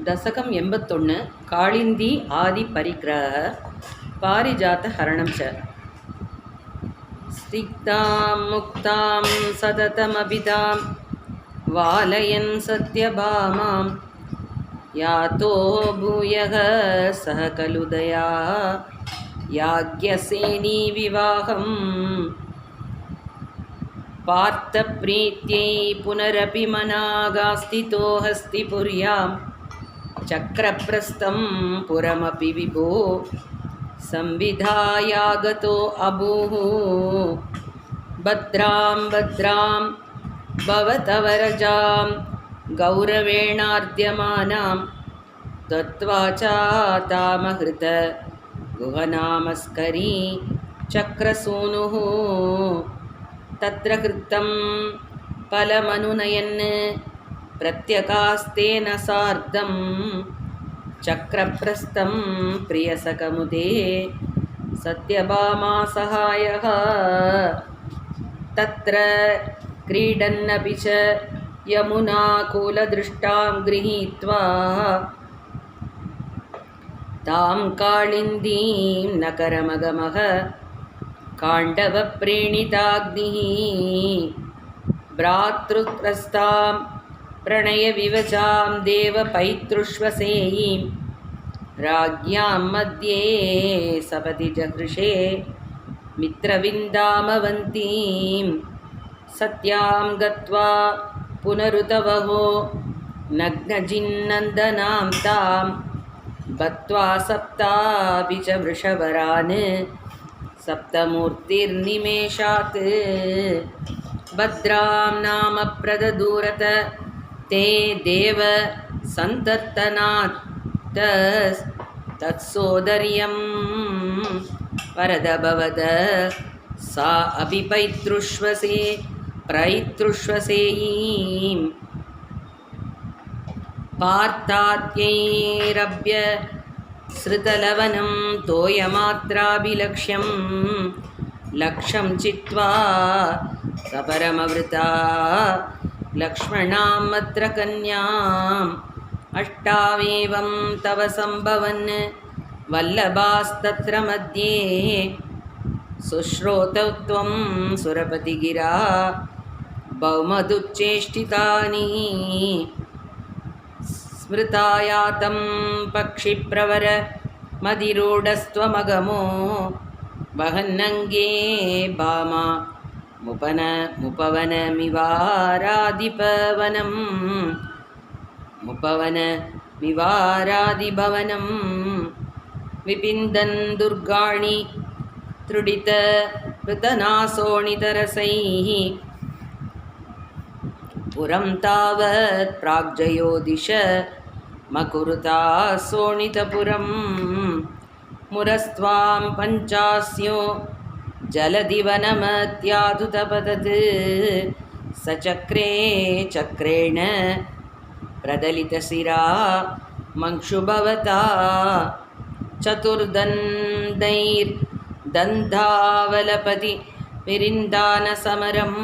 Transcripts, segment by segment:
दशकं 81 काळिन्दी आदि परिग्रह पारिजात हरणं च स्तिग्धां मुक्तां सततमभितां वालयन् सत्यभामां यातो भूयः सह खलु दया याज्ञसेनी विवाहम् पार्थप्रीत्यै पुनरपि मनागास्थितो हस्तिपुर्यां चक्रप्रस्थं पुरमपि विभो संविधायागतो अभूः भद्रां भद्रां भवतवरजां गौरवेणार्ध्यमानां दत्त्वा तामहृत गुहनामस्करी चक्रसूनुः तत्र कृतं फलमनुनयन् प्रत्यकास्तेन सार्धं चक्रप्रस्थं प्रियसखमुदे सत्यभामा सहायः तत्र क्रीडन्नपि च यमुनाकूलदृष्टां गृहीत्वा तां काळिन्दीं नकरमगमः काण्डवप्रेणिताग्निः भ्रातृप्रस्थां प्रणयविवचां देवपैतृष्वसेयीं राज्ञां मध्ये सपदि जहृषे मित्रविन्दामवन्तीं सत्यां गत्वा पुनरुतवहो नग्नजिन्नन्दनां तां बत्वा सप्तापि च वृषवरान् सप्तमूर्तिर्निमेषात् भद्रां नाम प्रददूरत ते देव सन्तर्तनात् तत्सोदर्यं वरदभवद सा अपि प्रैतृष्वसेयीं पार्थात्यैरभ्य श्रुतलवनं तोयमात्राभिलक्ष्यं लक्षं चित्वा सपरमवृता लक्ष्मणां मत्र कन्याम् अष्टावेवं तव सम्भवन् वल्लभास्तत्र मध्ये शुश्रोतौ त्वं सुरपतिगिरा भौमदुच्चेष्टितानि स्मृतायातं पक्षिप्रवर मदिरूढस्त्वमगमो वहन्नङ्गे भामा मुपवनमिवारादिभवनं विपिन्दन् दुर्गाणि त्रुडितवृतनासोणितरसैः पुरं तावत् प्राग्जयोदिश मकुरुता शोणितपुरं मुरस्त्वां पञ्चास्यो जलदिवनमत्यादुतपतत् सचक्रे चक्रेण प्रदलितशिरा मंशुभवता चतुर्दन्दैर्दन्धावलपति विरिन्दानसमरं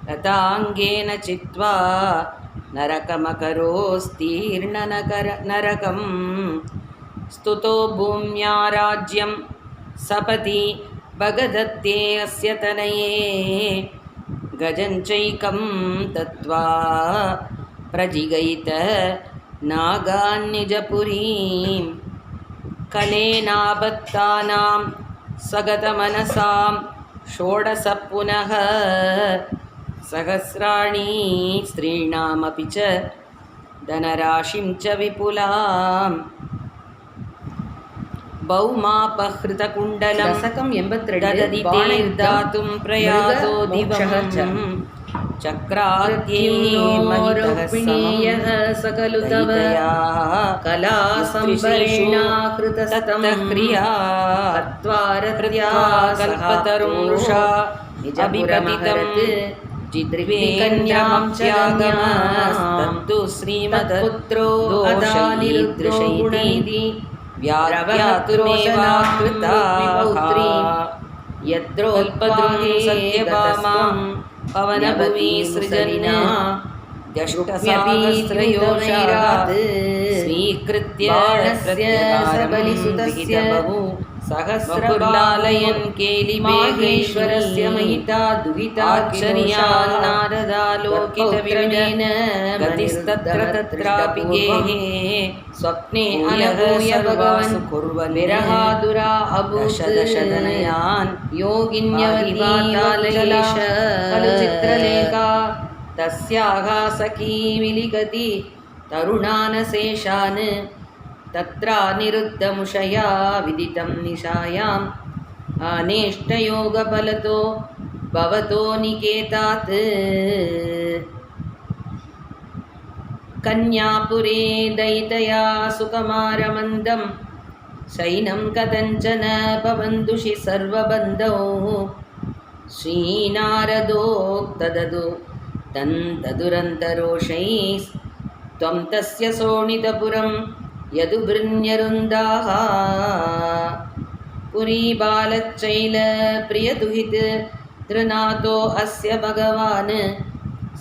रताङ्गेन चित्वा नरकं स्तुतो भूम्या राज्यं सपति भगदत्ते अस्य तनये गजञ्चैकं दत्त्वा प्रजिगयित नागान्निजपुरीं कलेनाबत्तानां स्वगतमनसां षोडश पुनः सहस्राणि स्त्रीणामपि च धनराशिं च विपुलाम् भौमापहृतकुण्डलं दशकं 82 ददतिर्दातुं प्रयातो दिवं चक्राद्यैर्महितः सकलु तव कलासंवरेणाकृतस्तक्रिया चत्वारत्या कल्पतरुषा निजभिपतितं जिद्विकन्यां त्यागमस्तु श्रीमत्पुत्रो दोषैर्दृशैति व्याख्यातुमेवाकृताः यद्रोल्पद्रुहे सत्यभामां पवनभुवि सृजनिना रुक्म्यपीत्युतवैरात् स्वीकृत्य प्रत्यगारं सहस्रबालयन् केलिमेघेश्वरस्य महिता दुहिताक्षर्यान् नारदालोकितविनेन गतिस्तत्र तत्रापि गेहे स्वप्ने अनभूय भगवन् कुर्वन् विरहादुरा अभूत् दशदशदनयान् योगिन्यवतीवातालयेश खलु चित्रलेखा तस्याः सखी विलिखति तरुणानशेषान् तत्रा निरुद्धमुषया विदितं निशायाम् अनेष्टयोगफलतो भवतो निकेतात् कन्यापुरे दयितया सुकुमारमन्दं शयनं कथञ्चन पवन्दुषि सर्वबन्धौ श्रीनारदोक्तददु तन्तदुरन्तरोषैस्त्वं तस्य शोणितपुरं यदुभृन्यरुन्दाः पुरीबालच्चैलप्रियदुहित तृनाथो अस्य भगवान्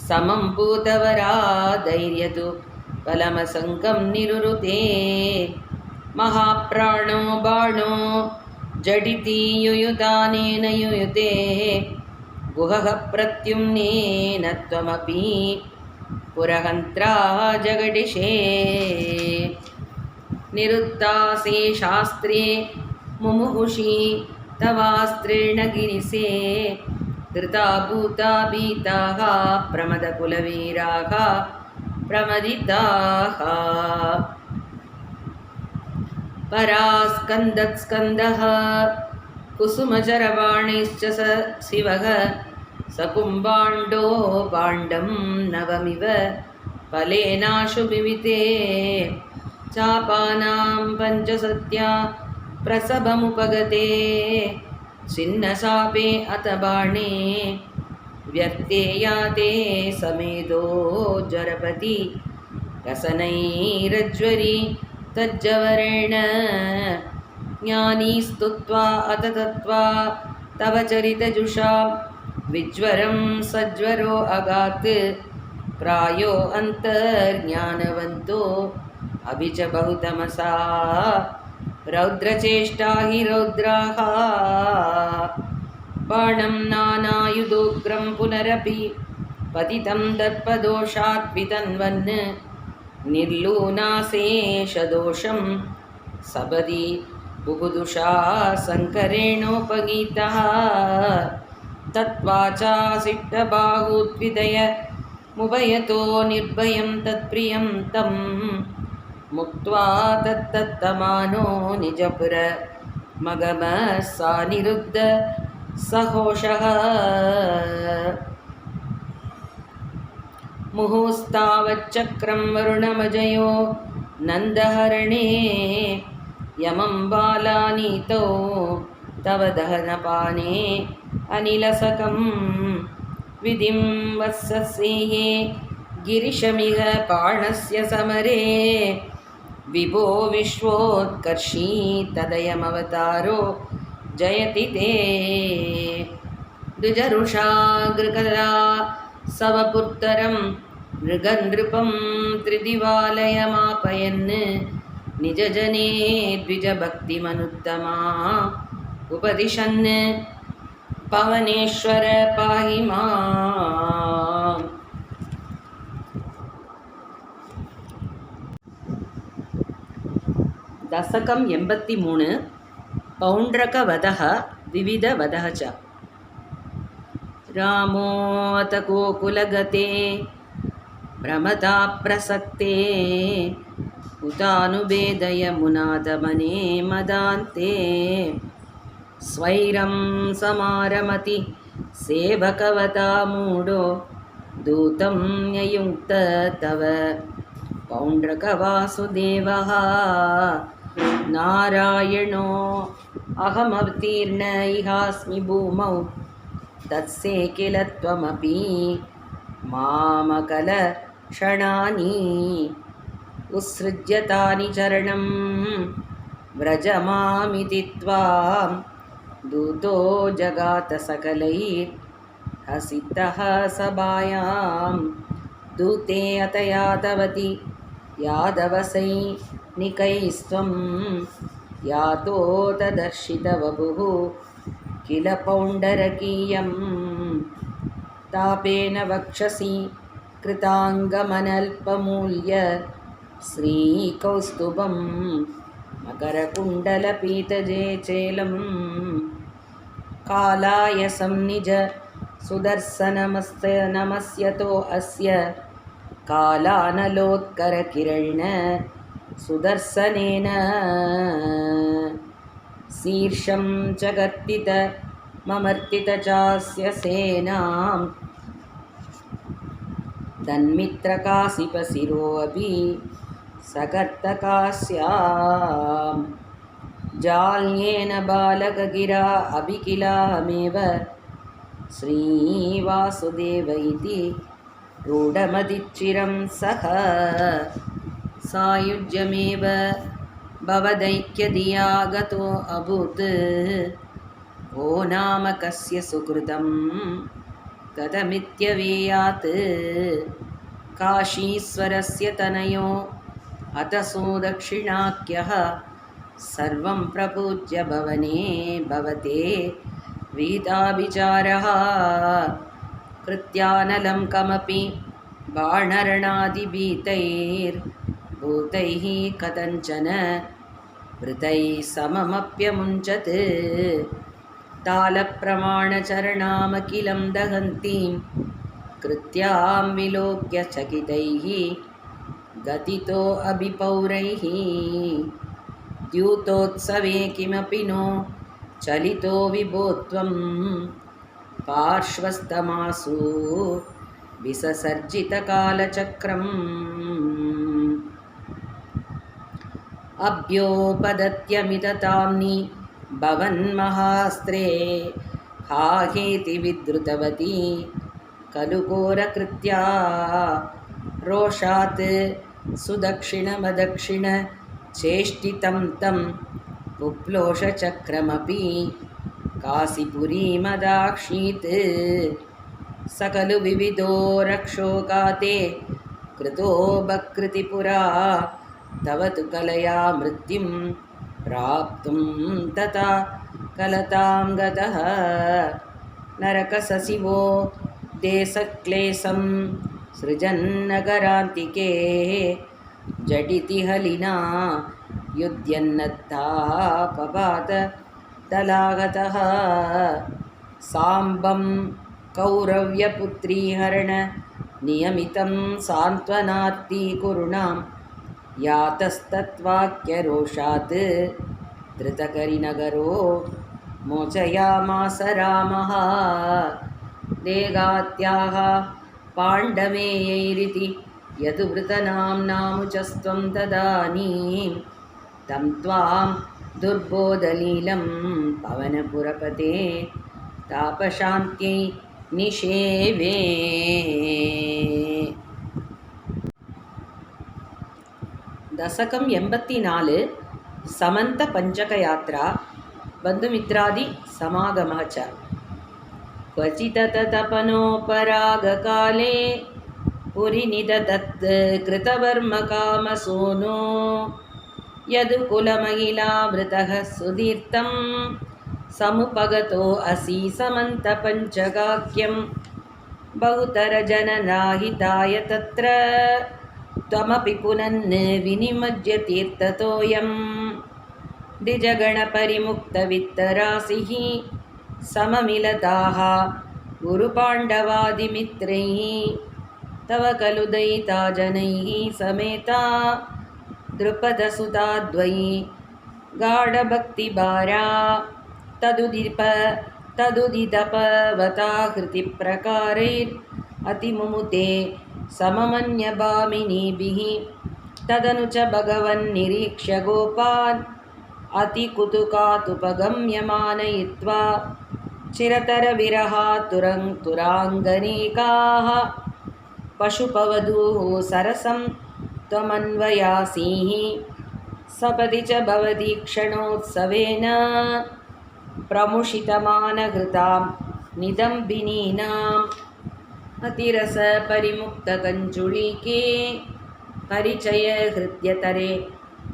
समं भूतवरा धैर्यतु फलमसङ्गं निरुरुते महाप्राणो बाणो जडिति युयुतानेन युयुते गुहः प्रत्युम्नेन त्वमपि पुरहन्त्रा जगडिषे निरुत्तासे शास्त्रे मुमुहुषि तवास्त्रेण गिरिसे धृता भूता भीताः प्रमदकुलवीराः प्रमदिताः परास्कन्दत्स्कन्दः कुसुमचरबाणैश्च स शिवः सकुम्बाण्डो पाण्डं नवमिव फलेनाशु विविते चापानां पञ्चसत्या प्रसभमुपगते छिन्नशापे अथ बाणे व्यर्थे याते समेधो जरपति रसनैरज्वरी तज्जवरेण ज्ञानी स्तुत्वा अथ तत्त्वा तव चरितजुषा विज्वरं सज्वरो अगात् प्रायो अन्तर्ज्ञानवन्तो अभि च बहुतमसा रौद्रचेष्टा हि रौद्राः बाणं नानायुधोग्रं पुनरपि पतितं दर्पदोषात् वितन्वन् निर्लूनाशेषदोषं सबदि बुभुदुषा शङ्करेणोपगीतः तत्वाचा सिट्टबाहुद्विदय मुभयतो निर्भयं तत्प्रियं तं मुक्त्वा तत्तमानो निजपुर मगमसा निरुद्ध सहोषः मुहुस्तावच्चक्रं वरुणमजयो नन्दहरणे यमं बालानीतौ तव दहनपाने अनिलसकं विधिं वत्सस्येहे गिरिशमिह बाणस्य समरे विभो विश्वोत्कर्षी तदयमवतारो जयति ते द्विजरुषाग्रकला सवपुत्तरं मृगनृपं त्रिदिवालयमापयन् निजजने द्विजभक्तिमनुत्तमा उपदिशन् पवनेश्वर पाहि माम्। दशकं 83 पौण्ड्रकवधः विविधवधः च रामोऽथ गोकुलगते भ्रमता प्रसक्ते उतानुवेदयमुनादमने मदान्ते स्वैरं समारमति सेवकवता मूढो दूतं न्ययुङ्क्त तव पौण्ड्रकवासुदेवः नारायणो अहमवतीर्ण इहास्मि भूमौ तत्से किल त्वमपि मामकलक्षणानि उत्सृज्यतानि चरणं व्रजमामिति त्वां दूतो जगात सकलैर्हसितः सभायां दूते अतयातवति यादवसैनिकैस्त्वं यातो तदर्शितवपुः किल पौण्डरकीयं तापेन वक्षसि कृताङ्गमनल्पमूल्य श्रीकौस्तुभं मकरकुण्डलपीतजेचेलं कालाय संनिज सुदर्शनमस्य नमस्यतो अस्य कालानलोत्करकिरण सुदर्शनेन शीर्षं च गर्तित ममर्तित चास्य सेनां तन्मित्रकाशिपशिरोऽपि सकर्तकास्यां जाल्येन बालकगिरा अभिकिलामेव श्रीवासुदेव इति रूढमतिचिरं सह सायुज्यमेव भवदैक्यधिया गतो अभूत् ओ नाम कस्य सुकृतं कथमित्यवेयात् काशीश्वरस्य तनयो अतसो दक्षिणाख्यः सर्वं प्रपूज्य भवने भवते विहिताभिचारः कृत्यानलं कमपि बाणरणादिभीतैर्भूतैः कथञ्चन वृतैः सममप्यमुञ्चत् तालप्रमाणचरणामखिलं दहन्तीं कृत्यां विलोक्य चकितैः गतितो अभिपौरैः द्यूतोत्सवे किमपि नो चलितो विभो त्वं पार्श्वस्थमासु विससर्जितकालचक्रम् अभ्योपदत्यमितताम्नि भवन्महास्त्रे हाहेति विद्रुतवती खलु घोरकृत्या रोषात् सुदक्षिणमदक्षिण चेष्टितं तं पुप्लोषचक्रमपि काशीपुरीमदाक्षीत् स खलु विविधो रक्षोकाते कृतो बकृतिपुरा तव तु कलया मृत्युं प्राप्तुं तथा कलतां गतः नरकसशिवो देशक्लेशं सृजन्नगरान्तिके जडिति हलिना युध्यन्नत्थापपात दलागतः साम्बं कौरव्यपुत्रीहरण नियमितं सान्त्वनात्तीकुरुणां यातस्तत्वाक्यरोषात् धृतकरिनगरो मोचयामास रामः देगात्याः पाण्डवेयैरिति यदुवृतनाम्नामुचस्त्वं तदानीं तं त्वां दुर्बोधलीलं पवनपुरपते तापशान्त्यै निषेवे दशकं 84 समन्त पंचक यात्रा बन्धुमित्रादि समागमः च क्वचित् तपनोपरागकाले पुरीनिदधत् कृतवर्मकामसूनो यदुकुलमहिलावृतः सुदीर्तं समुपगतो असि समन्तपञ्चगाख्यं बहुतरजननाहिताय तत्र त्वमपि पुनन् विनिमज्यतीर्थतोऽयं द्विजगणपरिमुक्तवित्तराशिः सममिलताः गुरुपाण्डवादिमित्रैः तव खलु दयिता जनैः समेता द्रुपदसुताद्वयी गाढभक्तिभारा तदुदितपवता हृतिप्रकारैरतिमुमुते सममन्यभामिनीभिः तदनु च भगवन्निरीक्ष्य गोपान् अतिकुतुकातुपगम्यमानयित्वा चिरतरविरहातुराङ्गनेकाः पशुपवधूः सरसं त्वमन्वयासीः सपदि च भवति क्षणोत्सवेन प्रमुषितमानघृतां निदम्बिनीनां अतिरस परिमुक्तकञ्चुळिके परिचय हृद्यतरे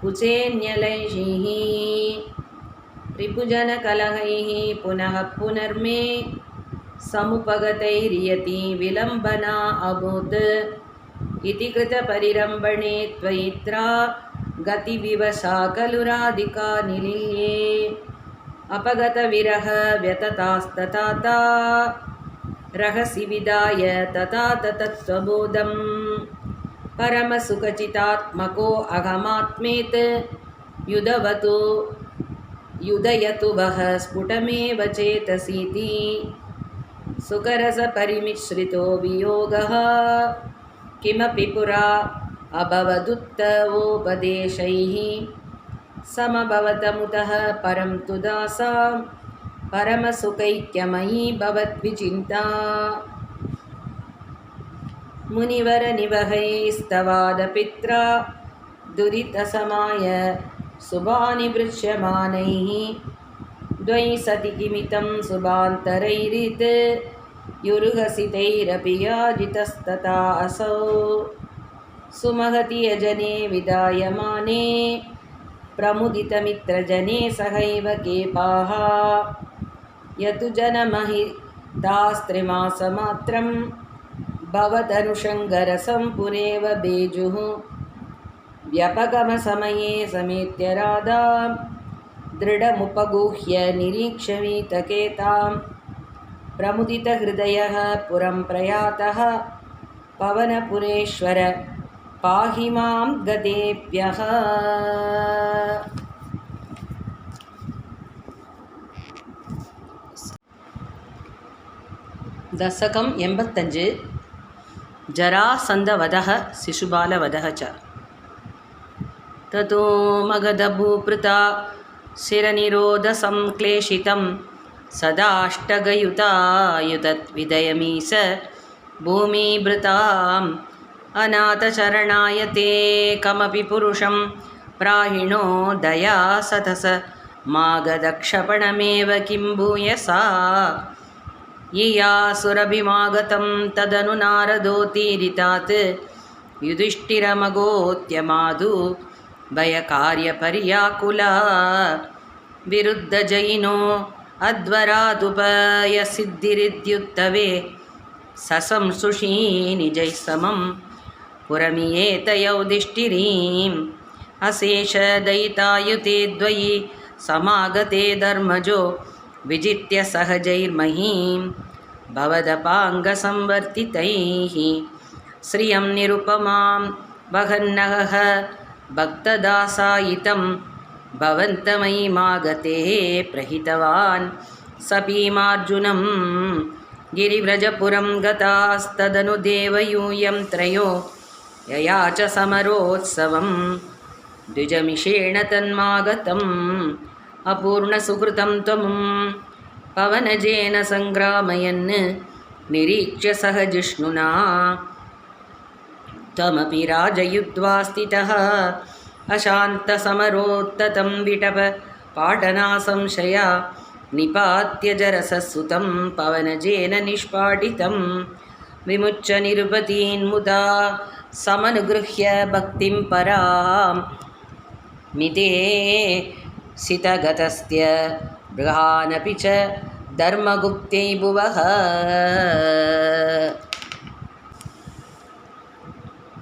कुचेन्यलैषिः रिपुजनकलहैः पुनः पुनर्मे समुपगतैर्यति विलम्बना अभूत् इति कृतपरिरम्भणे त्वयित्रा गतिविवशा खलु राधिका निलीये अपगतविरह व्यततास्तथा रहसि विदाय तथा तत्त्वबोधं परमसुखचितात्मको अहमात्मेत् युदयतु वः स्फुटमेव चेतसीति सुखरसपरिमिश्रितो वियोगः किमपि पुरा अभवदुत्तवोपदेशैः समभवतमुतः परं तु दासां परमसुखैक्यमयी भवद्विचिन्ता मुनिवरनिवहैस्तवादपित्रा दुरितसमाय शुभानि वृक्ष्यमाणैः द्वयि सति किमितं शुभान्तरैरित् युरुहसितैरपि याजितस्तथा असौ सुमहति यजने विदायमाने प्रमुदितमित्रजने सहैव केपाः यतु जनमहितास्त्रिमासमात्रं भवदनुषङ्गरसं पुरेव बेजुः व्यपगमसमये समेत्य राधां दृढमुपगुह्य निरीक्षवीतकेतां प्रमुदितहृदयः पुरं प्रयातः पवनपुरेश्वर पाहि मां गतेभ्यः। दशकं 85 जरासन्धवधः शिशुपालवधः च ततो मगधभूपृता शिरनिरोधसंक्लेशितं सदाष्टगयुतायुतद्विदयमीश भूमिभृताम् अनाथचरणाय ते कमपि पुरुषं प्राहिणो दया सतस मागधक्षपणमेव किं भूयसा ययासुरभिमागतं तदनु नारदोतीरितात् युधिष्ठिरमगोत्यमादु भयकार्यपर्याकुला विरुद्धजयिनो अध्वरादुपयसिद्धिरिद्युत्तवे ससंसुषी निजैः समं पुरमियेत यौधिष्ठिरीम् अशेषदयितायुते द्वयि समागते धर्मजो विजित्य सहजैर्महीं भवदपाङ्गसंवर्तितैः श्रियं निरुपमां वहन्नः भक्तदासायितं भवन्तमयिमागते प्रहितवान् सपीमार्जुनं गिरिव्रजपुरं गतास्तदनु देवयूयं त्रयो यया च समरोत्सवं द्विजमिषेण तन्मागतम् अपूर्णसुकृतं त्वं पवनजेन सङ्ग्रामयन् निरीक्ष्य सह जिष्णुना त्वमपि राजयुद्ध्वा स्थितः अशान्तसमरोत्ततं विटप पाटनासंशया निपात्य जरससुतं पवनजेन निष्पाटितं विमुच्य निरुपतीन्मुदा समनुगृह्य भक्तिं परां मिते सितगतस्त्य बृहानपि च धर्मगुप्त्यै भुवः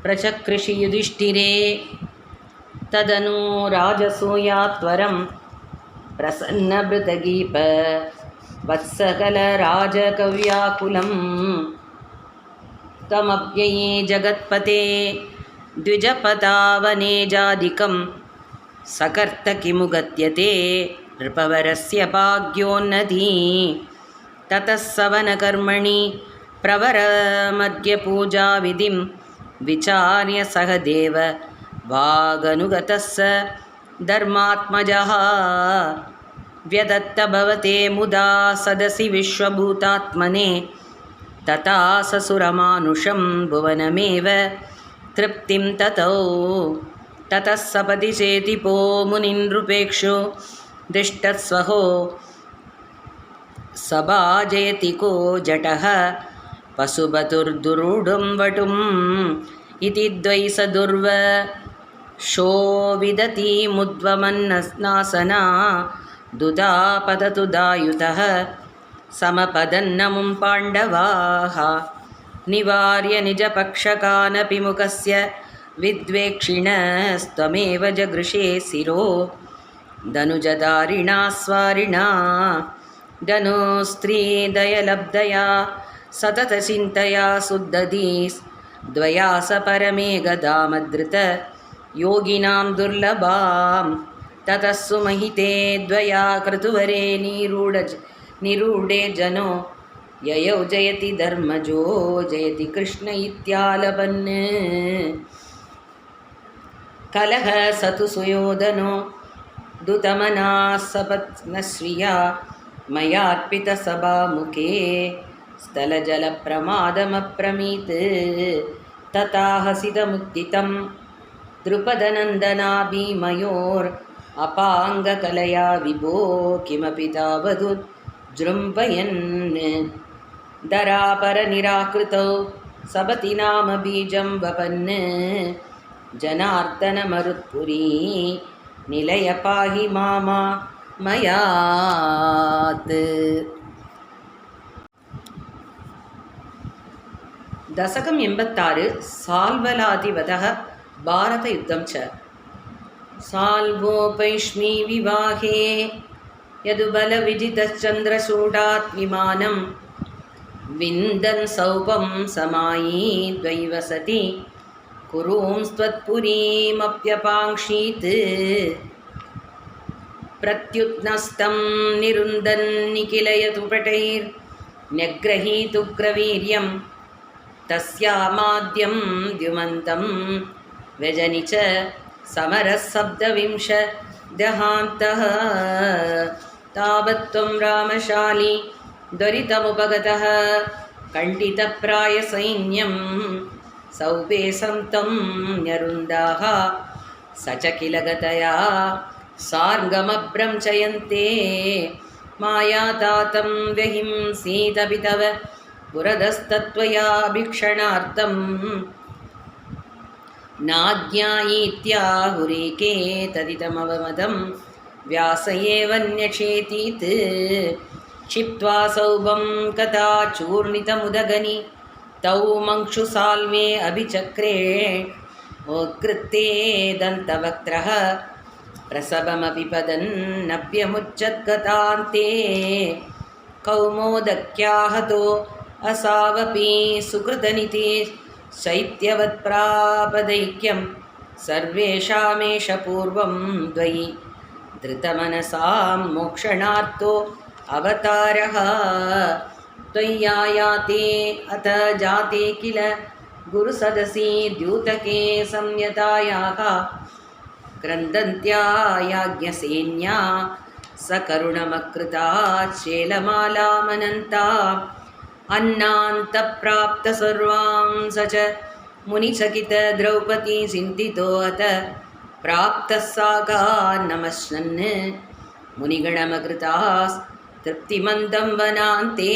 प्रचकृषि युधिष्ठिरे तदनु राजसूयात्वरं प्रसन्नभृतगीप वत्सकलराजकव्याकुलं तमप्यये जगत्पते द्विजपतावनेजादिकं सकर्त किमु गत्यते नृपवरस्य भाग्योन्नति ततः सवनकर्मणि प्रवरमद्यपूजाविधिं विचार्य सह देव वागनुगतः स धर्मात्मजः व्यदत्त भवते मुदा सदसि विश्वभूतात्मने तथा ससुरमानुषं भुवनमेव तृप्तिं ततौ ततः सपदि चेतिपो मुनिनृपेक्षो दृष्टस्वहो सभाजयतिको जटः पशुपतुर्दुरूढुं वटुम् इति द्वैसदुर्व शो विदति मुद्वमन्नस्नासना दुदापदतु दायुतः समपदन्नमुं पाण्डवाः निवार्य निजपक्षकानपि मुखस्य विद्वेक्षिणस्त्वमेव जगृषे शिरो धनुजदारिणा स्वारिणा धनुस्त्रीदयलब्धया सततचिन्तया शुद्धधीस् द्वयास परमे गदामधृत योगिनां दुर्लभां ततः सुमहिते द्वया क्रतुवरे निरूढे जनो ययौ जयति धर्मजो जयति कृष्ण इत्यालपन् कलह सतु सुयोधनो दुतमना सपत्नश्रिया मयार्पितसभामुखे स्थलजलप्रमादमप्रमीत् तथा हसितमुत्थितं द्रुपदनन्दनाभिमयोर् अपाङ्गकलया विभो किमपि तावदुज्जृम्भयन् दरापरनिराकृतौ सपति नाम बीजं वपन् जनार्दनमरुत्पुरी निलय पाहि मामा मयात् दशकम् 86 साल्वलादिवधः भारतयुद्धं च साल्वोपैष्मी विवाहे यदुबलविजितश्चन्द्रचूडात् विमानं विन्दन् सौपं समायी द्वैवसति कुरूंस्त्वत्पुरीमप्यपाङ्क्षीत् प्रत्युत्नस्तं निरुन्दन् निखिलयतु पटैर्न्यग्रहीतुग्रवीर्यं तस्यामाद्यं द्युमन्तं व्यजनि च समरः सप्तविंशदहान्तः तावत्त्वं रामशाली दुरितमुपगतः कण्ठितप्रायसैन्यं सौपेशं तं न्यरुन्दाः स च किल गतया सार्गमभ्रंशयन्ते मायातातं व्यहिंसीदपि तव पुरदस्तत्त्वया भिक्षणार्थं नाज्ञायीत्याहुरेके तदितमवमदं व्यास एव न्यक्षेतीत् क्षिप्त्वा सौभं कथाचूर्णितमुदगनि तौ मंक्षुसाल्वे अभिचक्रे उत्कृत्ते दन्तवक्त्रः प्रसभमपि पदन्नभ्यमुच्चद्गतान्ते कौमोदक्याहतो असावपि सुकृतनिति शैत्यवत्प्रापदैक्यं सर्वेषामेष पूर्वं द्वयि धृतमनसां मोक्षणार्थो अवतारः त्वय्यायाते अथ जाते किल गुरुसदसि द्यूतके संयतायाः क्रन्दन्त्या याज्ञसेन्या सकरुणमकृता चेलमालामनन्ता अन्नान्तप्राप्तसर्वां स च मुनिचकित द्रौपदी चिन्तितोऽथ प्राप्तः सागा नमश्नन् मुनिगणमकृतास् तृप्तिमन्दं वनान्ते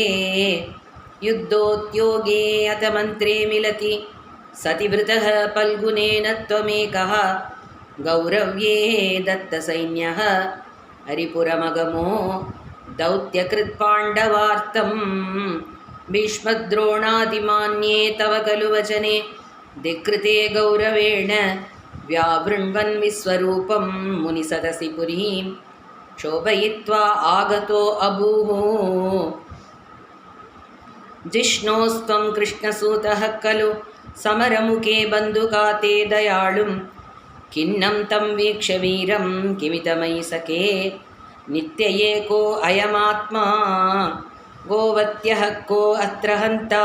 युद्धोद्योगे अथ मन्त्रे मिलति सतिवृतः पल्गुनेन त्वमेकः गौरव्ये दत्तसैन्यः हरिपुरमगमो दौत्यकृत्पाण्डवार्तं भीष्मद्रोणादिमान्ये तव खलु वचने धिक्कृते गौरवेण व्यावृण्वन् विश्वरूपं मुनिसदसि पुरीं क्षोभयित्वा आगतो अभूः जिष्णोस्त्वं कृष्णसूतः खलु समरमुखे बन्धुकाते दयाळुं किन्नं तं वीक्ष्य वीरं किमितमयि सखे नित्य एको अयमात्मा गोवत्यः को अत्र हन्ता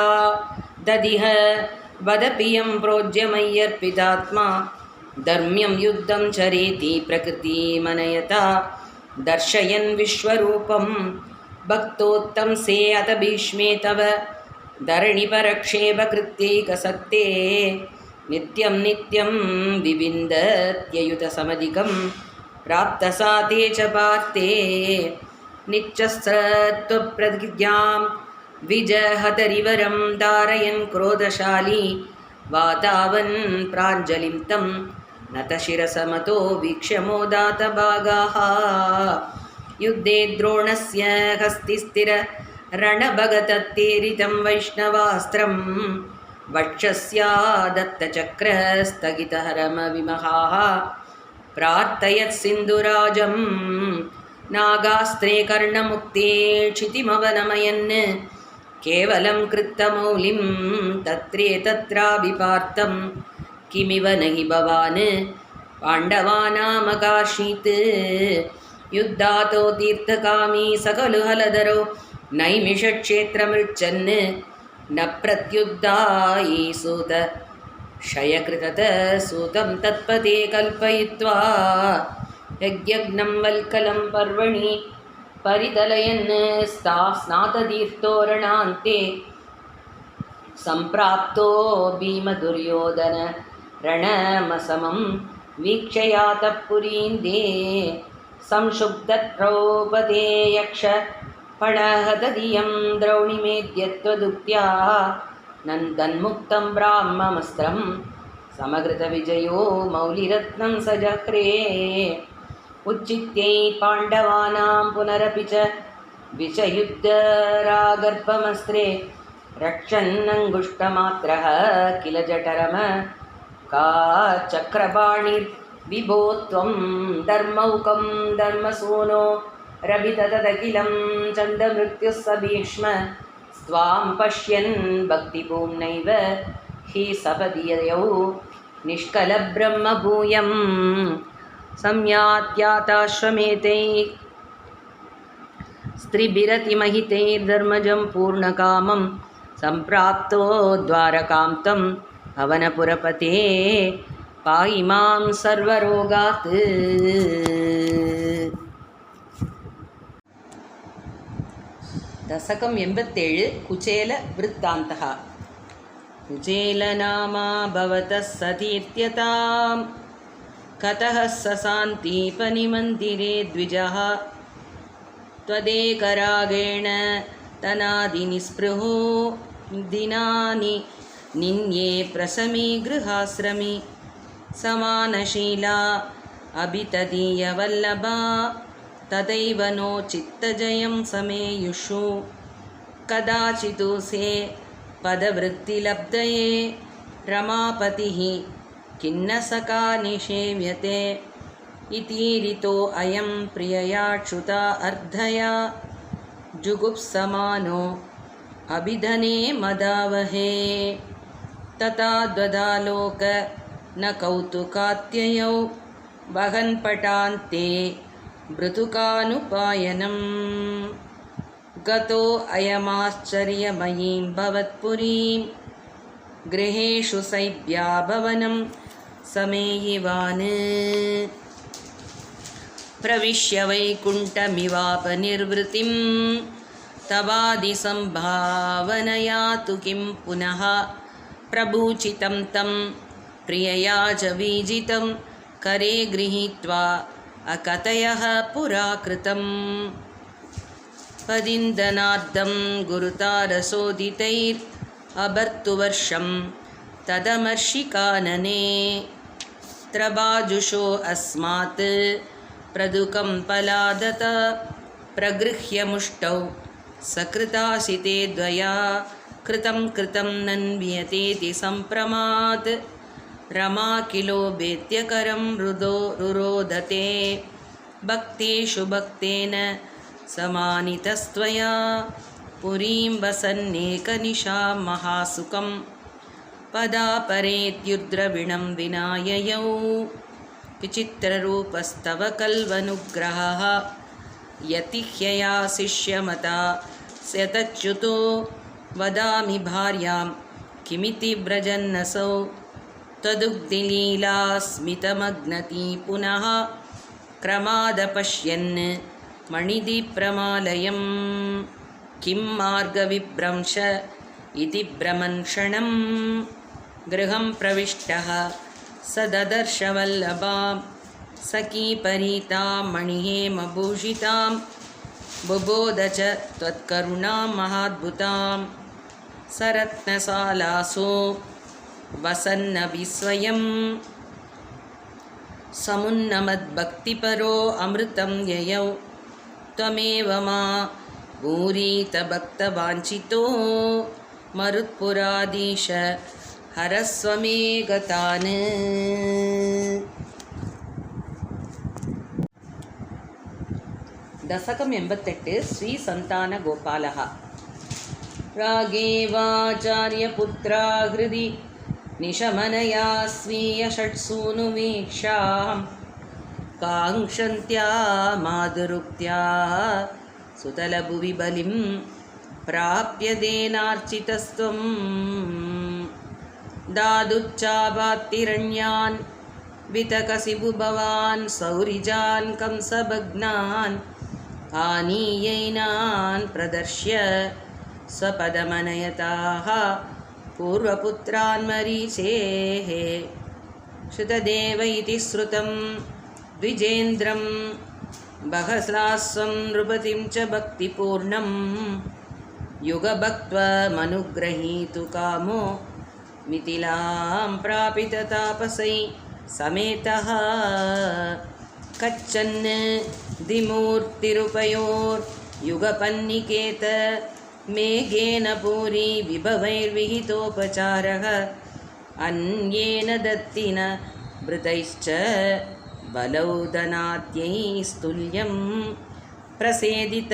ददिह वदपियं प्रोज्यमय्यर्पितात्मा धर्म्यं युद्धं चरेति प्रकृतिमनयता दर्शयन् विश्वरूपं भक्तोत्तंसे अथ भीष्मे तव धरणिपरक्षेपकृत्यैकसक्ते नित्यं नित्यं विविन्दत्ययुतसमधिकं प्राप्तसाते च पार्थे नित्यस्त्वप्रतिज्ञां विजहतरिवरं धारयन् क्रोधशाली वातावन् प्राञ्जलिं तं नतशिरसमतो वीक्ष्य मोदातभागाः युद्धे द्रोणस्य हस्तिस्थिररणभगतत्तेरितं वैष्णवास्त्रं वक्षस्यादत्तचक्रस्थगितहरमविमहाः प्रार्थयत् सिन्धुराजं नागास्त्रे कर्णमुक्ते क्षितिमवनमयन् केवलं कृत्तमौलिं तत्रेतत्राभिपार्तं किमिव नहि भवान् पाण्डवानामकार्षीत् युद्धातो तीर्थकामी सकलु हलधरो नैमिषक्षेत्रमृच्छन् न प्रत्युद्धायि सूत क्षयकृतत सूतं तत्पते कल्पयित्वा यज्ञग्नं वल्कलं पर्वणि परितलयन् स्नाततीर्थोरणान्ते सम्प्राप्तो भीमदुर्योधन रणमसमं वीक्षयातः पुरीन्दे संशुब्धद्रौपदे यक्ष पणहतधियं द्रौणिमेद्यत्वदुक्त्या नन्दन्मुक्तं ब्राह्ममस्त्रं समकृतविजयो मौलिरत्नं सजह्रे उच्चित्यै पाण्डवानां पुनरपि च विषयुद्धरागर्भमस्त्रे रक्षन्नङ्गुष्टमात्रः किल जठरम का चक्रपाणिर्विभो त्वं धर्मौकं धर्मसूनो रविततदखिलं चण्डमृत्युः स भीष्म स्वां पश्यन् भक्तिपूर्णैव हि सपदीयौ निष्कलब्रह्मभूयं संयात्याताश्वमेतैः स्त्रिभिरतिमहितैर्धर्मजं पूर्णकामं सम्प्राप्तो द्वारकां तं भवनपुरपते पाहि मां सर्वरोगात्। दशकं 87 कुचेल वृत्तान्तः। कुचेलनामा भवतः सतीत्यतां कतः सशान्तिपनिमन्दिरे द्विजः त्वदेकरागेण तनादिनिस्पृहो दिनानि निन्ये प्रशमी गृहाश्रमी समानशीला अभितदीयवल्लभा तदैव नो चित्तजयं समेयुषु कदाचितु से पदवृत्तिलब्धये रमापतिः किन्न सखा निषेव्यते इतीरितो अयं प्रिययाक्षुता अर्धया जुगुप्समानो अभिधने मदावहे तथा द्वदालोक न कौतुकात्ययौ वहन्पटान्ते मृतुकानुपायनं गतो अयमाश्चर्यमयीं भवत्पुरीं गृहेषु शैब्याभवनं समेयिवान् प्रविश्य वैकुण्ठमिवापनिर्वृतिं तवादिसंभावनया तु किं पुनः प्रभूचितं तं प्रियया च वीजितं करे गृहीत्वा अकथयः पुरा कृतं पदिन्दनार्दं गुरुतारसोदितैरभर्तुवर्षं तदमर्षिकानने त्रबाजुषो अस्मात् प्रदुकं पलादत प्रगृह्य मुष्टौ सकृतासिते द्वया कृतं कृतं नन्वियतेति सम्प्रमात् रमा किलो भेद्यकरं रुरोदते भक्तेषु भक्तेन समानितस्त्वया पुरीं वसन्नेकनिशा महासुखं पदापरेद्युद्रविणं विनाययौ विचित्ररूपस्तव कल्वनुग्रहः यतिह्यया शिष्यमता स्यतच्युतो वदामि भार्यां किमिति व्रजन्नसौ त्वदुक्तिलीलास्मितमग्नती पुनः क्रमादपश्यन् मणिदीप्रमालयं किं मार्गविभ्रंश इति भ्रमन्क्षणं गृहं प्रविष्टः स ददर्शवल्लभां सखीपरीतां मणिहेमभूषितां बुबोध च त्वत्करुणां महाद्भुतां सरत्नसालासो वसन्नभि स्वयं समुन्नमद्भक्तिपरो अमृतं ययौ त्वमेव मा भूरितभक्तवाञ्छितो मरुत्पुराधीश हरस्व मे गतान्. दशकम् 88 श्री संतान गोपालः. रागेवाचार्यपुत्रा हृदि निशमनया स्वीय षट्सूनुवीक्षां काङ्क्षन्त्या माधुरुक्त्या सुतलभुवि बलिं प्राप्य देनार्चितस्त्वं दादुच्चाभात्तिरण्यान् वितकसि भवान् सौरिजान् कंसभग्नान् आनीयैनान् प्रदर्श्य स्वपदमनयताः पूर्वपुत्रान् मरीचेः. श्रुतदेव इति श्रुतं द्विजेन्द्रं बहस्रास्वं नृपतिं च भक्तिपूर्णं युगभक्त्वमनुग्रहीतु कामो मिथिलां प्रापिततापसै समेतः. कच्चन् द्विमूर्तिरुपयोर्युगपन्निकेत मेघेन पूरी विभवैर्विहितोपचारः अन्येन दत्तिन भृतैश्च बलौदनात्यैस्तुल्यं प्रसेदित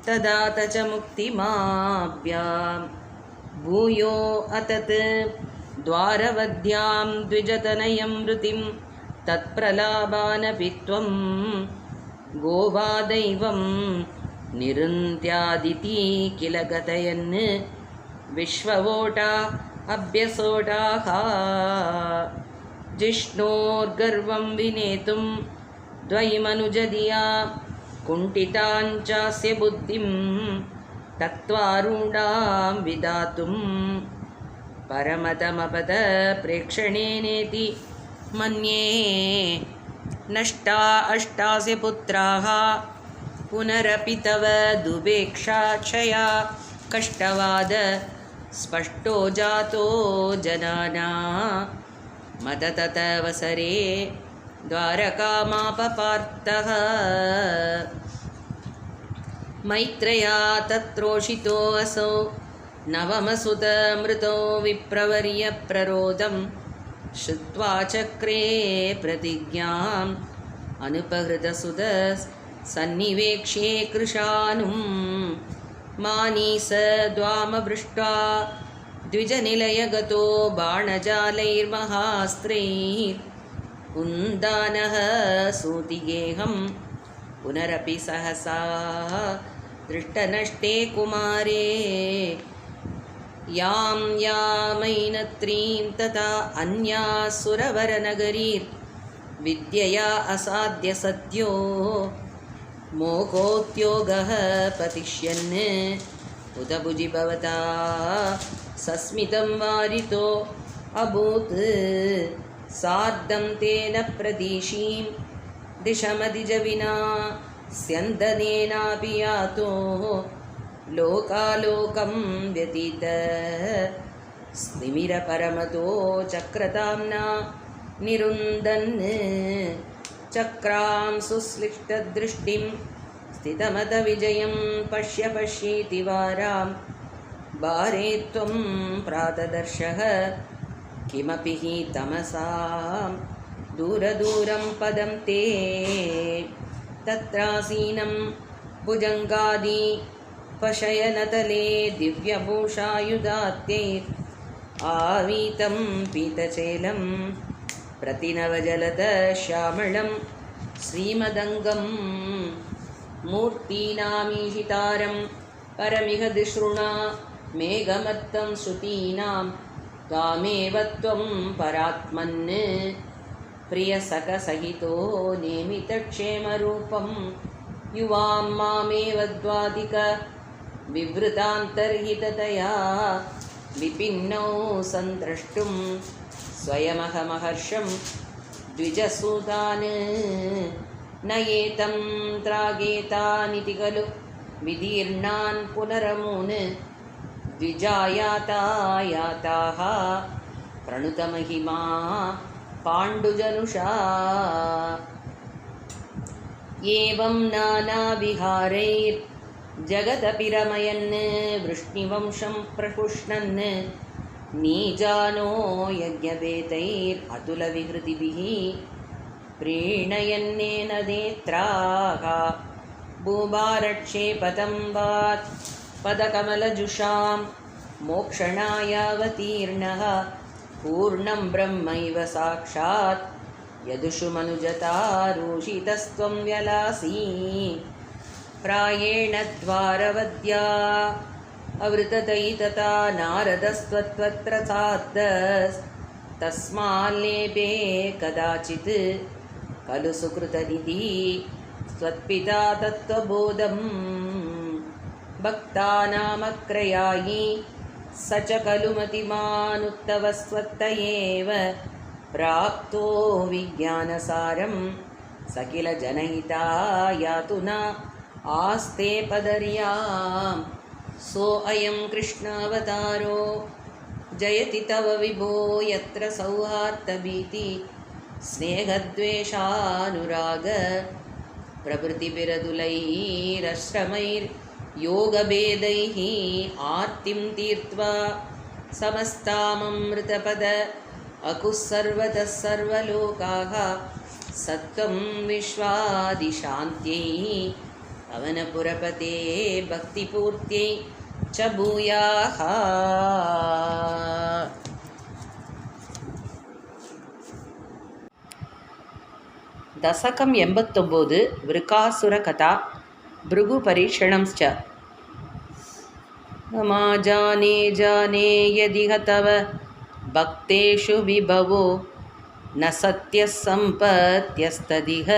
तदात च मुक्तिमाभ्यां भूयो अतत् द्वारवद्यां द्विजतनयं मृतिं तत्प्रलाभानपि त्वं गोवादैवं निरुन्त्यादिति किल गतयन् विश्ववोटा अभ्यसोटाः. जिष्णोर्गर्वं विनेतुं द्वयमनुजधिया कुण्ठिताञ्चास्य बुद्धिं तत्त्वारूढां विधातुं परमतमपद प्रेक्षणेनेति मन्ये. नष्टा अष्टास्य पुत्राः पुनरपि तव दुभेक्षाक्षया कष्टवाद स्पष्टो जातो जनाना मदततवसरे द्वारकामापपार्थः. मैत्रेया तत्रोषितो असौ नवमसुतमृतो विप्रवर्य प्ररोदं श्रुत्वा चक्रे प्रतिज्ञाम् अनुपहृतसुत सन्निवेक्ष्ये कृशानुं मानीस द्वामभृष्ट्वा द्विजनिलयगतो बाणजालैर्महास्त्रैः उन्दानः सूतिगेहं पुनरपि सहसा दृष्टनष्टे कुमारे. यां यामैनत्रीं तथा अन्यासुरवरनगरीर्विद्यया असाध्य सद्यो मोकोद्योगः पतिष्यन् उत भुजि भवता सस्मितं वारितो अभूत्. सार्धं तेन प्रदिशीं दिशमधिजविना स्यन्दनेनापि यातो लोकालोकं व्यतीत. स्निमिरपरमतो चक्रताम्ना निरुन्दन् चक्रां सुश्लिष्टदृष्टिं स्थितमतविजयं पश्य पश्येति वारां बारे त्वं प्रातदर्शः किमपि हि तमसां दूरदूरं पदं ते. तत्रासीनं भुजङ्गादि पशयनतले दिव्यभूषायुधात्यैः आवीतं पीतचेलं प्रतिनवजलद श्यामलं श्रीमदङ्गं मूर्तीनामीशितारं परमिह दिशृणा मेघमत्तं श्रुतीनां त्वामेव त्वं परात्मन्. प्रियसखसहितो नेमितक्षेमरूपं युवां मामेव द्वादिक विवृतान्तर्हिततया विपिन्नौ सन्द्रष्टुं स्वयमहमहर्षं द्विजसूतान्. न एतं त्रागेतानिति खलु विदीर्णान् पुनरमून् द्विजायातायाताः प्रणुतमहिमा पाण्डुजनुषा एवं नानाविहारैर्जगदपि रमयन् वृष्णिवंशं प्रपुष्णन् नीजानो यज्ञवेतैरतुलविहृतिभिः प्रीणयन्नेन नेत्राः भूभारक्षेपतं वात् पदकमलजुषां मोक्षणायावतीर्णः पूर्णं ब्रह्मैव साक्षात् यदुषु मनुजतारूषितस्त्वं व्यलासी प्रायेण द्वारवद्या अवृततैतता नारदस्त्वत्र तस्माल्लेपे कदाचित् खलु सुकृतनिधि स्वत्पिता तत्त्वबोधं भक्तानामक्रयायि स च खलु मतिमानुत्तवस्त्वत्त एव प्राप्तो विज्ञानसारं स किल जनहितायातु न आस्ते पदर्यां सोऽयं कृष्णावतारो जयति तव विभो यत्र सौहार्दभीति स्नेहद्वेषानुराग प्रभृतिभिरदुलैरश्रमैर्योगभेदैः आर्तिं तीर्त्वा समस्ताममृतपद अकुः सर्वतः सर्वलोकाः सत्त्वं विश्वादिशान्त्यै पवनपुरपते भक्तिपूर्त्यै च भूयाः। दशकं 89 वृकासुरकथा भृगुपरीक्षणंश्च। मा जाने जाने यदिह तव भक्तेषु विभवो न सत्यः सम्पत्यस्तदिह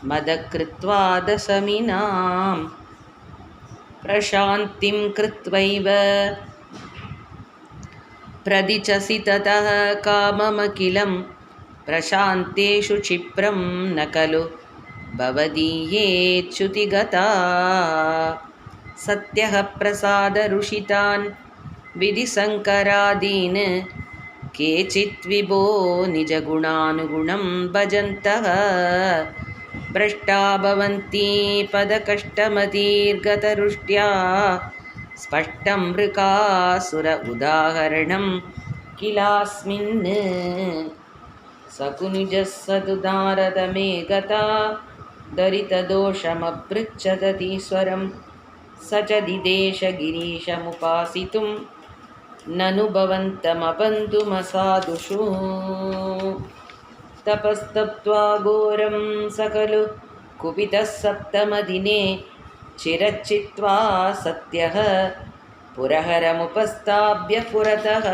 मदकृत्वा दशमिनां प्रशान्तिं कृत्वैव प्रदिशसि ततः काममखिलं प्रशान्तेषु क्षिप्रं न खलु भवदीयेच्युतिगता सत्यः प्रसादरुषितान् विधिसङ्करादीन् केचित् विभो निजगुणानुगुणं भजन्तः भ्रष्टा भवन्ति पदकष्टमतीर्गतरुष्ट्या स्पष्टं वृकासुर उदाहरणं किलास्मिन् सकुनिजः सदुदारदमे गता दरितदोषमभृच्छदतीश्वरं स च दिदेश गिरीशमुपासितुं ननु भवन्तमबन्धुमसाधुषु तपस्तप्त्वा घोरं सकलु कुपितः सप्तमदिने चिरच्चित्वा सत्यः पुरहरमुपस्थाप्य पुरतः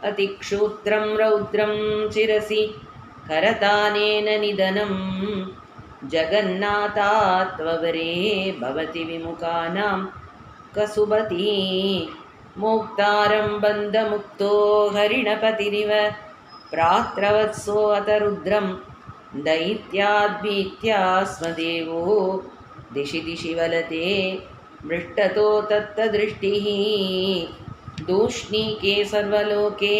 अतिक्षूत्रं रौद्रं चिरसि करतानेन निधनं जगन्नाथात्ववरे भवति विमुखानां कसुबती मोक्तारं बन्धमुक्तो हरिणपतिरिव प्रात्रवत्सो अत रुद्रं दैत्याद्भीत्या स्मदेवो दिशि दिशि वलते मृष्टतो तत्तदृष्टिः दूष्णीके सर्वलोके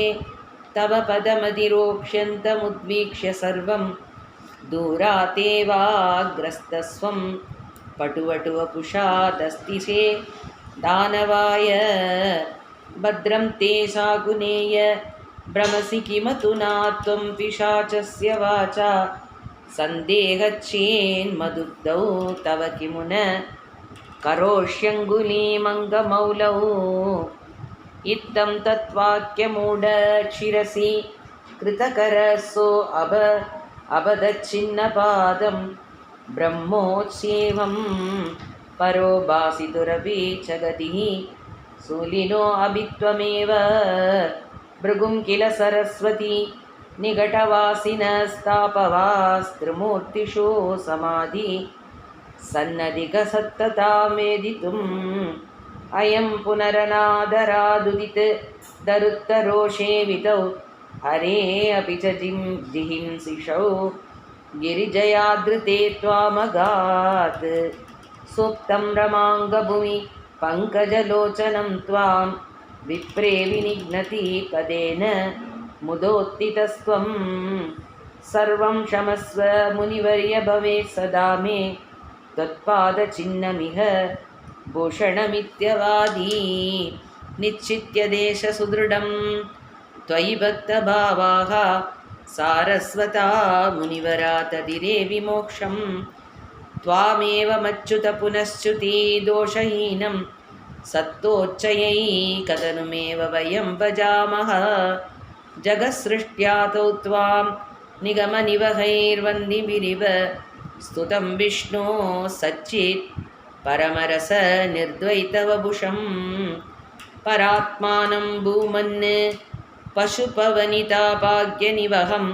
तव पदमधिरोक्ष्यन्तमुद्वीक्ष्य सर्वं दूरातेवाग्रस्तस्वं पटुवटुवपुषा दस्तिषे दानवाय भद्रं ते शाकुनेय भ्रमसि किमतुना त्वं पिशाचस्य वाचा सन्देहच्छेन्मदुग्धौ तव किमुन करोष्यङ्गुलीमङ्गमौलौ इत्थं तत्वाक्यमूढशिरसि कृतकरसो अबदच्छिन्नपादं ब्रह्मोत्सेवं परो भासितुरपि च गतिः शूलिनो अभित्वमेव भृगुं किल सरस्वती निकटवासिनस्तापवास्त्रिमूर्तिषु समाधि सन्नधिकसत्तता मेदितुम् अयं पुनरनादरादुदित दरुत्तरोषेवितौ हरे अपि च जिहिंसिषौ गिरिजयादृते त्वामगात् सुप्तं रमाङ्गभूमि पङ्कजलोचनं त्वां विप्रे विनिघ्नति पदेन मुदोत्थितस्त्वं सर्वं क्षमस्व मुनिवर्य भवेत् सदा मे त्वत्पादचिह्नमिह भूषणमित्यवादी निश्चित्य देशसुदृढं त्वयि भक्तभावाः सारस्वता मुनिवरा तदिरे विमोक्षं त्वामेव मच्युत पुनश्च्युति दोषहीनं सत्तोच्चयैकतनुमेव वयं भजामः जगत्सृष्ट्यातौ त्वां निगमनिवहैर्वन्दिभिरिव स्तुतं विष्णो सच्चित् परमरस निर्द्वैतवभुषं परात्मानं भूमन् पशुपवनिताभाग्यनिवहं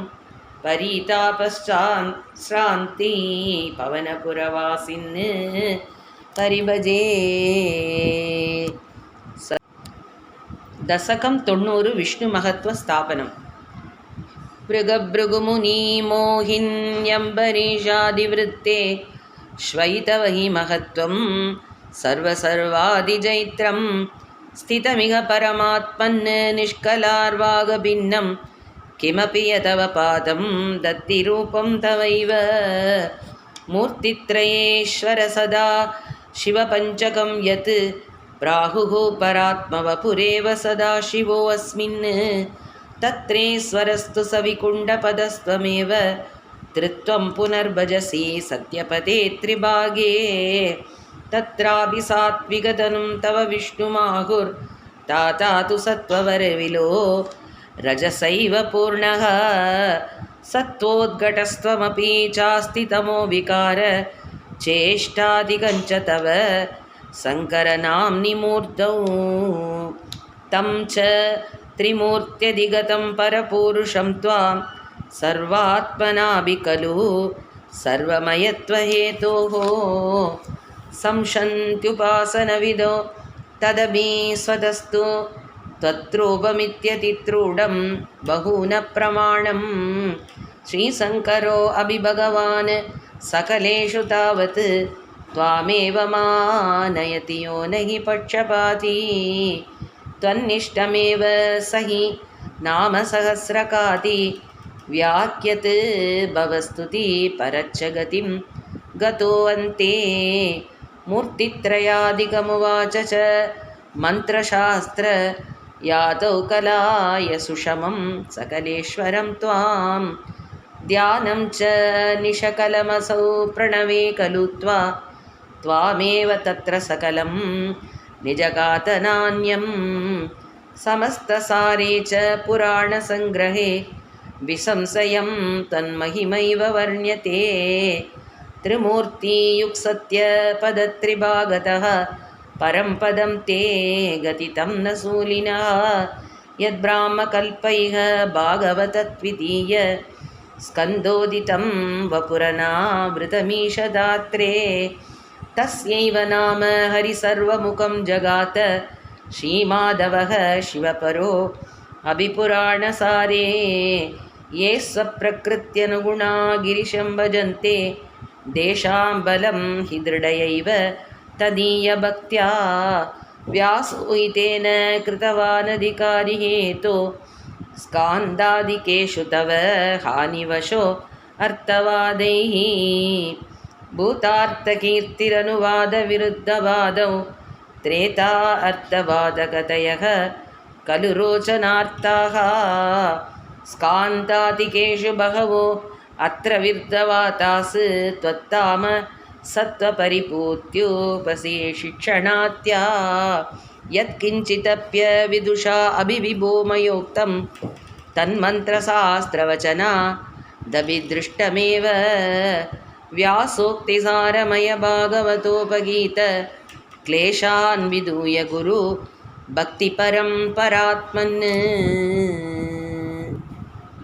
परीतापश्रान्ति पवनपुरवासिन् परिभजे दशकं 90 विष्णुमहत्त्वस्थापनं भृगभृगुमुनिमोहिन्यम्बरीषादिवृत्ते श्वैतवहि महत्त्वं सर्वसर्वादिजैत्रं स्थितमिह परमात्मन् निष्कलार्वागभिन्नं किमपि यतव पादं दत्तिरूपं तवैव मूर्तित्रयेश्वर सदा शिवपञ्चकं यत् प्राहुः परात्मवपुरेव सदा शिवोऽस्मिन् तत्रेश्वरस्तु सविकुण्डपदस्त्वमेव त्रित्वं पुनर्भजसि सत्यपदे त्रिभागे तत्रापि सात्विकतनुं तव विष्णुमाहुर्ताता तु सत्त्ववरविलो रजसैव पूर्णः सत्त्वोद्घटस्त्वमपि चास्ति तमो विकार चेष्टादिकञ्च तव शङ्करनाम्नि मूर्तौ तं च त्रिमूर्त्यधिगतं परपुरुषं त्वां सर्वात्मनाभि खलु सर्वमयत्वहेतोः संशन्त्युपासनविदो तदपि स्वतस्तु त्वत्रूपमित्यतित्रूढं बहून प्रमाणं श्रीशङ्करो अभि भगवान् सकलेषु तावत् त्वामेव मानयति यो न हि पक्षपाती त्वन्निष्टमेव सहि नाम सहस्रकाति व्याख्यत् भवस्तुति परच्च गतिं गतोऽन्ते मूर्तित्रयादिकमुवाच च मन्त्रशास्त्र यातौ कलाय सुषमं सकलेश्वरं त्वां ध्यानं च निशकलमसौ प्रणवे खलु त्वामेव तत्र सकलं निजगातनान्यं समस्तसारे च पुराणसङ्ग्रहे विसंशयं तन्महिमैव वर्ण्यते त्रिमूर्तियुक्सत्यपदत्रिभागतः परं पदं ते गतितं न शूलिनः यद्ब्राह्मकल्पैः भागवतत्वितीय स्कन्दोदितं वपुरनावृतमीशदात्रे तस्यैव नाम हरिसर्वमुखं जगात श्रीमाधवः शिवपरो अभिपुराणसारे ये स्वप्रकृत्यनुगुणा गिरिशं भजन्ते तेषां बलं हि दृढयैव तदीयभक्त्या व्यासोहितेन कृतवानधिकारी हेतो स्कान्दादिकेषु तव हानिवशो अर्थवादैः भूतार्थकीर्तिरनुवादविरुद्धवादौ त्रेता अर्थवादकतयः खलु रोचनार्थाः स्कान्दादिकेषु बहवो अत्र विरुद्धवातास् त्वत्ताम सत्त्वपरिपूर्त्योपशेषिक्षणात्या यत्किञ्चिदप्य विदुषा अभिविभूमयोक्तं तन्मन्त्रशास्त्रवचना दभिदृष्टमेव व्यासोक्तिसारमय भागवतोपगीत क्लेशान् विधूय गुरु भक्तिपरं परात्मन्।